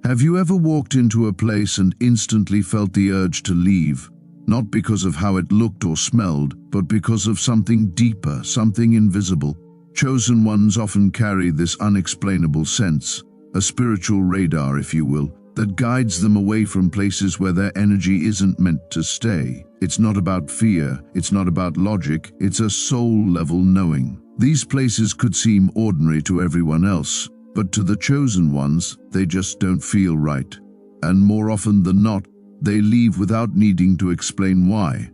Have you ever walked into a place and instantly felt the urge to leave? Not because of how it looked or smelled, but because of something deeper, something invisible. Chosen ones often carry this unexplainable sense, a spiritual radar, if you will, that guides them away from places where their energy isn't meant to stay. It's not about fear, it's not about logic, it's a soul-level knowing. These places could seem ordinary to everyone else, but to the chosen ones, they just don't feel right. And more often than not, they leave without needing to explain why.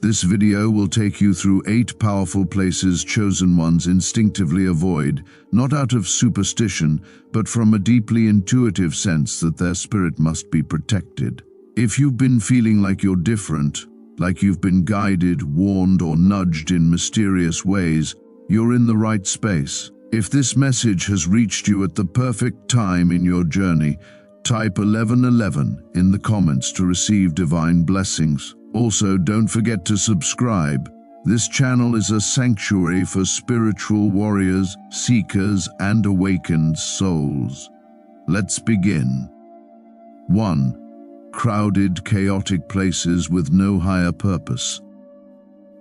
This video will take you through 8 powerful places chosen ones instinctively avoid, not out of superstition, but from a deeply intuitive sense that their spirit must be protected. If you've been feeling like you're different, like you've been guided, warned, or nudged in mysterious ways, you're in the right space. If this message has reached you at the perfect time in your journey, type 1111 in the comments to receive divine blessings. Also, don't forget to subscribe. This channel is a sanctuary for spiritual warriors, seekers, and awakened souls. Let's begin. 1. Crowded, chaotic places with no higher purpose.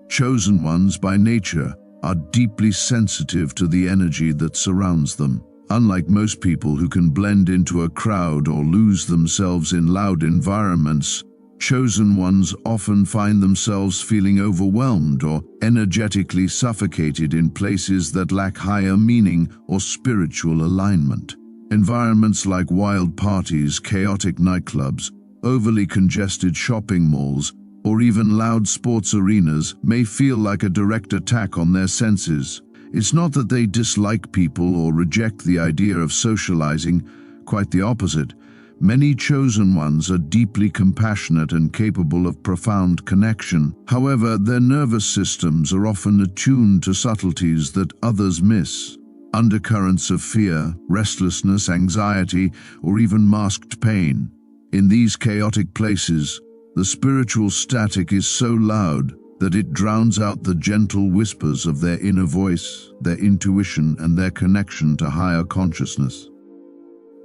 Chosen ones by nature are deeply sensitive to the energy that surrounds them. Unlike most people who can blend into a crowd or lose themselves in loud environments, chosen ones often find themselves feeling overwhelmed or energetically suffocated in places that lack higher meaning or spiritual alignment. Environments like wild parties, chaotic nightclubs, overly congested shopping malls, or even loud sports arenas may feel like a direct attack on their senses. It's not that they dislike people or reject the idea of socializing, quite the opposite. Many chosen ones are deeply compassionate and capable of profound connection. However, their nervous systems are often attuned to subtleties that others miss. Undercurrents of fear, restlessness, anxiety, or even masked pain. In these chaotic places, the spiritual static is so loud that it drowns out the gentle whispers of their inner voice, their intuition, and their connection to higher consciousness.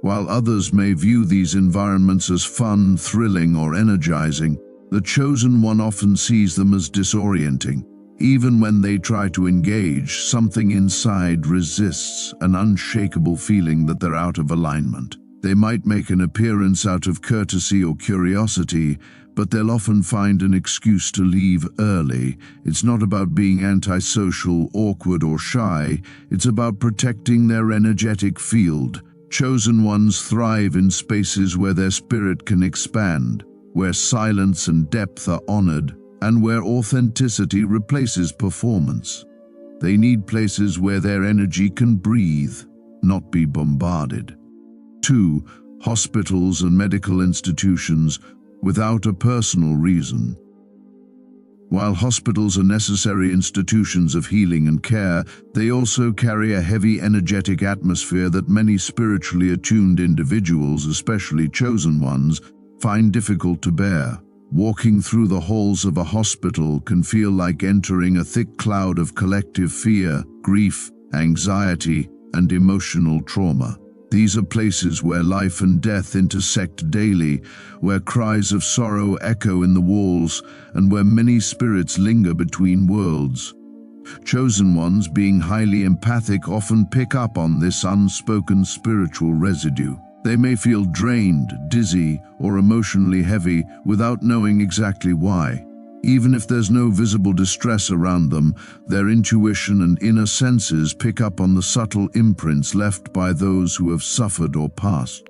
While others may view these environments as fun, thrilling, or energizing, the chosen one often sees them as disorienting. Even when they try to engage, something inside resists, an unshakable feeling that they're out of alignment. They might make an appearance out of courtesy or curiosity, but they'll often find an excuse to leave early. It's not about being antisocial, awkward, or shy. It's about protecting their energetic field. Chosen ones thrive in spaces where their spirit can expand, where silence and depth are honored, and where authenticity replaces performance. They need places where their energy can breathe, not be bombarded. 2. Hospitals and medical institutions without a personal reason. While hospitals are necessary institutions of healing and care, they also carry a heavy energetic atmosphere that many spiritually attuned individuals, especially chosen ones, find difficult to bear. Walking through the halls of a hospital can feel like entering a thick cloud of collective fear, grief, anxiety, and emotional trauma. These are places where life and death intersect daily, where cries of sorrow echo in the walls, and where many spirits linger between worlds. Chosen ones, being highly empathic, often pick up on this unspoken spiritual residue. They may feel drained, dizzy, or emotionally heavy without knowing exactly why. Even if there's no visible distress around them, their intuition and inner senses pick up on the subtle imprints left by those who have suffered or passed.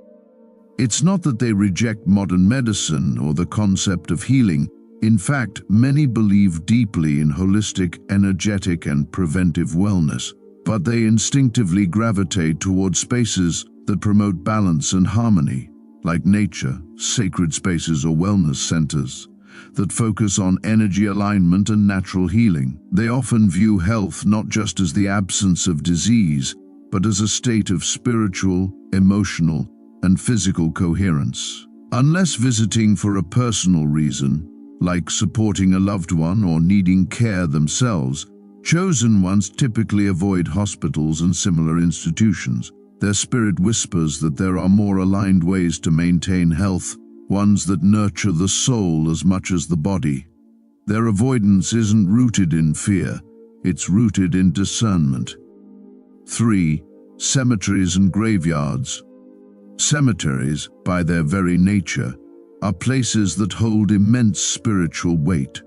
It's not that they reject modern medicine or the concept of healing. In fact, many believe deeply in holistic, energetic, and preventive wellness, but they instinctively gravitate toward spaces that promote balance and harmony, like nature, sacred spaces, or wellness centers that focus on energy alignment and natural healing. They often view health not just as the absence of disease, but as a state of spiritual, emotional, and physical coherence. Unless visiting for a personal reason, like supporting a loved one or needing care themselves, chosen ones typically avoid hospitals and similar institutions. Their spirit whispers that there are more aligned ways to maintain health, ones that nurture the soul as much as the body. Their avoidance isn't rooted in fear, it's rooted in discernment. 3. Cemeteries and graveyards. Cemeteries, by their very nature, are places that hold immense spiritual weight.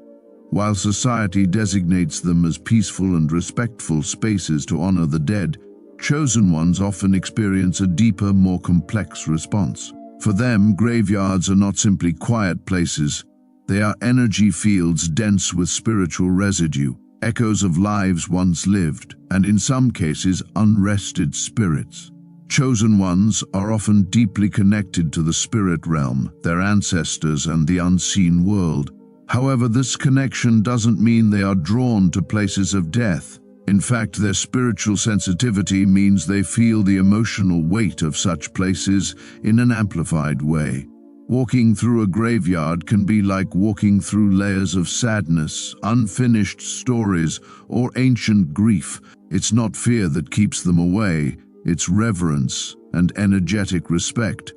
While society designates them as peaceful and respectful spaces to honor the dead, chosen ones often experience a deeper, more complex response. For them, graveyards are not simply quiet places. They are energy fields dense with spiritual residue, echoes of lives once lived, and in some cases, unrested spirits. Chosen ones are often deeply connected to the spirit realm, their ancestors, and the unseen world. However, this connection doesn't mean they are drawn to places of death. In fact, their spiritual sensitivity means they feel the emotional weight of such places in an amplified way. Walking through a graveyard can be like walking through layers of sadness, unfinished stories, or ancient grief. It's not fear that keeps them away, it's reverence and energetic respect.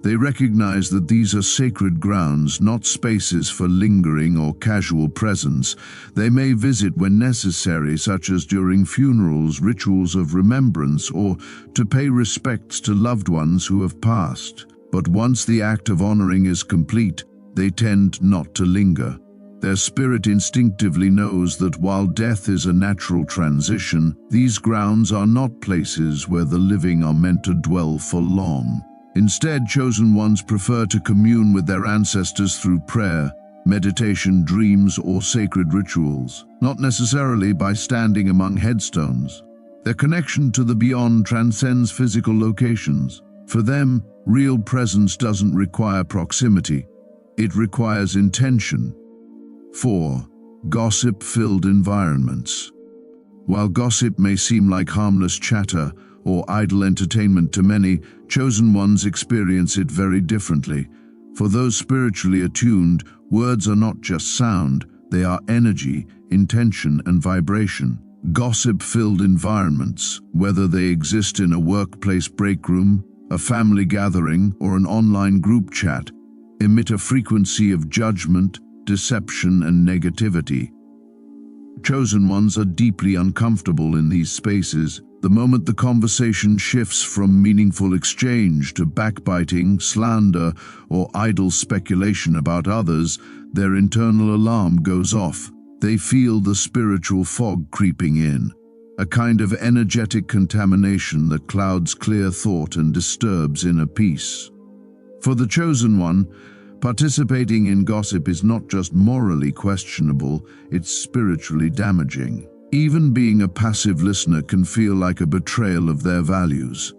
They recognize that these are sacred grounds, not spaces for lingering or casual presence. They may visit when necessary, such as during funerals, rituals of remembrance, or to pay respects to loved ones who have passed. But once the act of honoring is complete, they tend not to linger. Their spirit instinctively knows that while death is a natural transition, these grounds are not places where the living are meant to dwell for long. Instead, chosen ones prefer to commune with their ancestors through prayer, meditation, dreams, or sacred rituals, not necessarily by standing among headstones. Their connection to the beyond transcends physical locations. For them, real presence doesn't require proximity. It requires intention. 4. Gossip-filled environments. While gossip may seem like harmless chatter or idle entertainment to many, chosen ones experience it very differently. For those spiritually attuned, words are not just sound, they are energy, intention, and vibration. Gossip-filled environments, whether they exist in a workplace break room, a family gathering, or an online group chat, emit a frequency of judgment, deception, and negativity. Chosen ones are deeply uncomfortable in these spaces. The moment the conversation shifts from meaningful exchange to backbiting, slander, or idle speculation about others, their internal alarm goes off. They feel the spiritual fog creeping in, a kind of energetic contamination that clouds clear thought and disturbs inner peace. For the chosen one, participating in gossip is not just morally questionable, it's spiritually damaging. Even being a passive listener can feel like a betrayal of their values.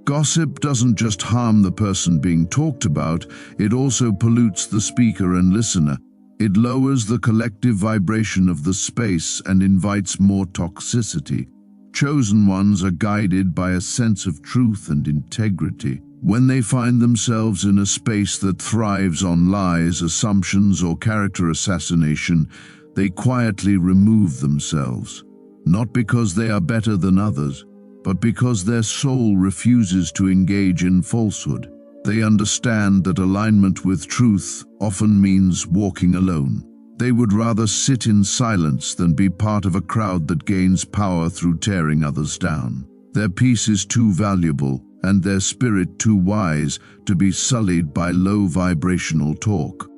Gossip doesn't just harm the person being talked about, it also pollutes the speaker and listener. It lowers the collective vibration of the space and invites more toxicity. Chosen ones are guided by a sense of truth and integrity. When they find themselves in a space that thrives on lies, assumptions, or character assassination, they quietly remove themselves, not because they are better than others, but because their soul refuses to engage in falsehood. They understand that alignment with truth often means walking alone. They would rather sit in silence than be part of a crowd that gains power through tearing others down. Their peace is too valuable, and their spirit too wise to be sullied by low vibrational talk.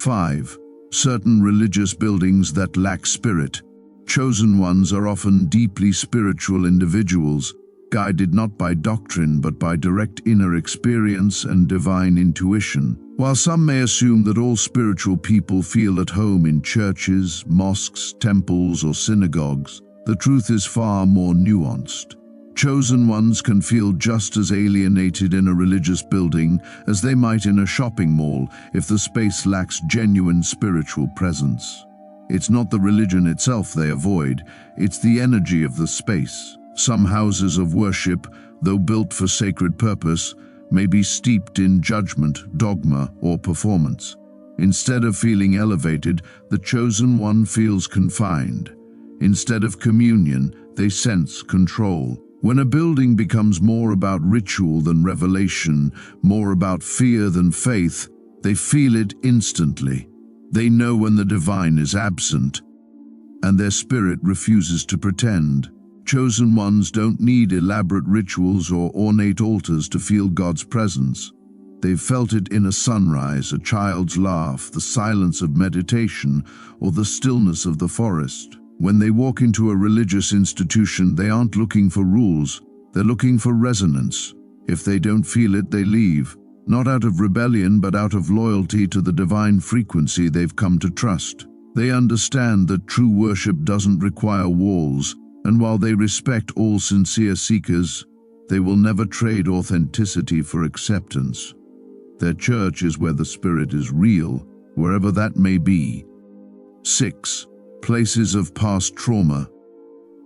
5. Certain religious buildings that lack spirit. Chosen ones are often deeply spiritual individuals, guided not by doctrine but by direct inner experience and divine intuition. While some may assume that all spiritual people feel at home in churches, mosques, temples, or synagogues, the truth is far more nuanced. Chosen ones can feel just as alienated in a religious building as they might in a shopping mall if the space lacks genuine spiritual presence. It's not the religion itself they avoid, it's the energy of the space. Some houses of worship, though built for sacred purpose, may be steeped in judgment, dogma, or performance. Instead of feeling elevated, the chosen one feels confined. Instead of communion, they sense control. When a building becomes more about ritual than revelation, more about fear than faith, they feel it instantly. They know when the divine is absent, and their spirit refuses to pretend. Chosen ones don't need elaborate rituals or ornate altars to feel God's presence. They've felt it in a sunrise, a child's laugh, the silence of meditation, or the stillness of the forest. When they walk into a religious institution, they aren't looking for rules, they're looking for resonance. If they don't feel it, they leave, not out of rebellion but out of loyalty to the divine frequency they've come to trust. They understand that true worship doesn't require walls, and while they respect all sincere seekers, they will never trade authenticity for acceptance. Their church is where the spirit is real, wherever that may be. 6. Places of past trauma.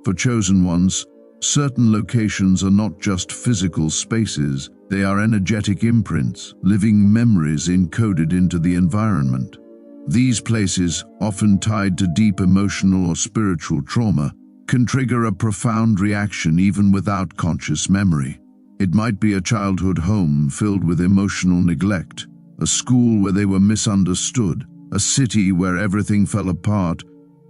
For chosen ones, certain locations are not just physical spaces, they are energetic imprints, living memories encoded into the environment. These places, often tied to deep emotional or spiritual trauma, can trigger a profound reaction even without conscious memory. It might be a childhood home filled with emotional neglect, a school where they were misunderstood, a city where everything fell apart,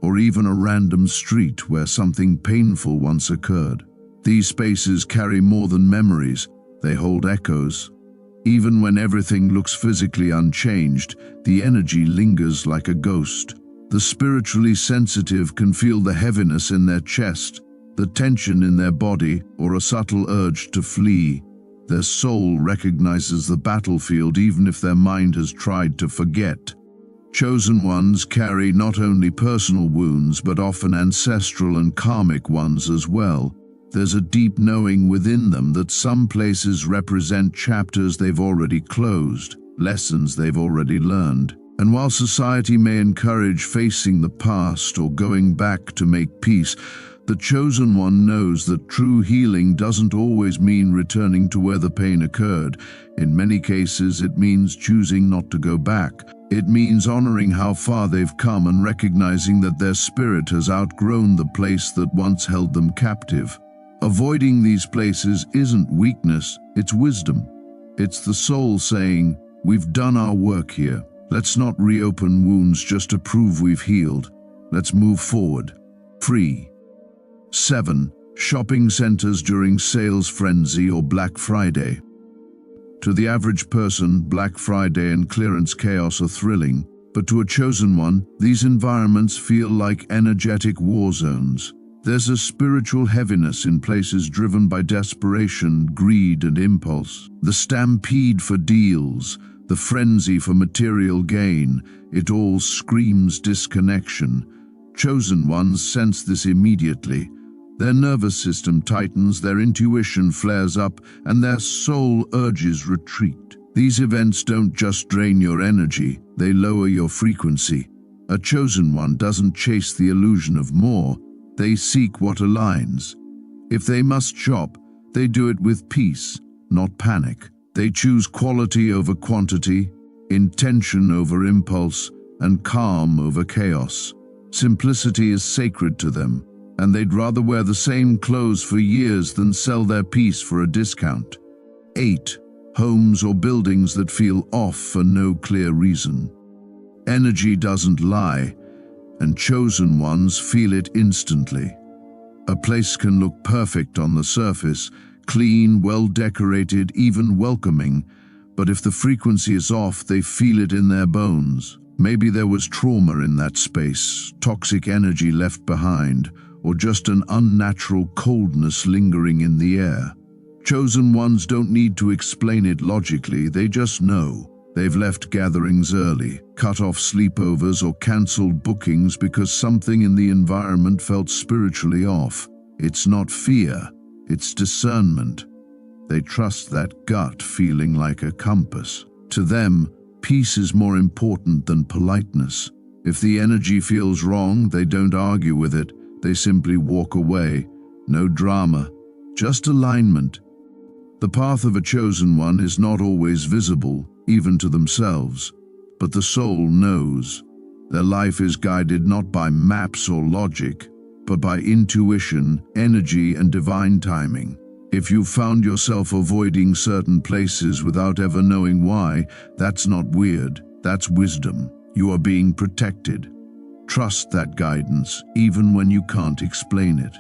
or even a random street where something painful once occurred. These spaces carry more than memories, they hold echoes. Even when everything looks physically unchanged, the energy lingers like a ghost. The spiritually sensitive can feel the heaviness in their chest, the tension in their body, or a subtle urge to flee. Their soul recognizes the battlefield even if their mind has tried to forget. Chosen ones carry not only personal wounds but often ancestral and karmic ones as well. There's a deep knowing within them that some places represent chapters they've already closed, lessons they've already learned. And while society may encourage facing the past or going back to make peace, the chosen one knows that true healing doesn't always mean returning to where the pain occurred. In many cases, it means choosing not to go back. It means honoring how far they've come and recognizing that their spirit has outgrown the place that once held them captive. Avoiding these places isn't weakness, it's wisdom. It's the soul saying, "We've done our work here. Let's not reopen wounds just to prove we've healed. Let's move forward." 3. 7. Shopping centers during sales frenzy or Black Friday. To the average person, Black Friday and clearance chaos are thrilling, but to a chosen one, these environments feel like energetic war zones. There's a spiritual heaviness in places driven by desperation, greed, and impulse. The stampede for deals, the frenzy for material gain, it all screams disconnection. Chosen ones sense this immediately. Their nervous system tightens, their intuition flares up, and their soul urges retreat. These events don't just drain your energy, they lower your frequency. A chosen one doesn't chase the illusion of more, they seek what aligns. If they must shop, they do it with peace, not panic. They choose quality over quantity, intention over impulse, and calm over chaos. Simplicity is sacred to them, and they'd rather wear the same clothes for years than sell their peace for a discount. 8. Homes or buildings that feel off for no clear reason. Energy doesn't lie, and chosen ones feel it instantly. A place can look perfect on the surface, clean, well-decorated, even welcoming, but if the frequency is off, they feel it in their bones. Maybe there was trauma in that space, toxic energy left behind, or just an unnatural coldness lingering in the air. Chosen ones don't need to explain it logically, they just know. They've left gatherings early, cut off sleepovers, or cancelled bookings because something in the environment felt spiritually off. It's not fear, it's discernment. They trust that gut feeling like a compass. To them, peace is more important than politeness. If the energy feels wrong, they don't argue with it. They simply walk away. No drama, just alignment. The path of a chosen one is not always visible, even to themselves, but the soul knows. Their life is guided not by maps or logic, but by intuition, energy, and divine timing. If you found yourself avoiding certain places without ever knowing why, that's not weird, that's wisdom. You are being protected. Trust that guidance, even when you can't explain it.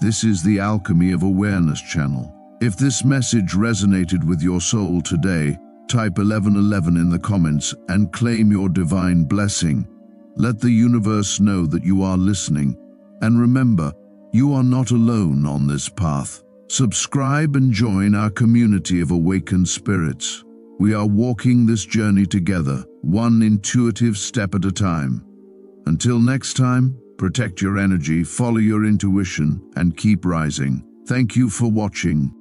This is the Alchemy of Awareness channel. If this message resonated with your soul today, type 1111 in the comments and claim your divine blessing. Let the universe know that you are listening. And remember, you are not alone on this path. Subscribe and join our community of awakened spirits. We are walking this journey together, one intuitive step at a time. Until next time, protect your energy, follow your intuition, and keep rising. Thank you for watching.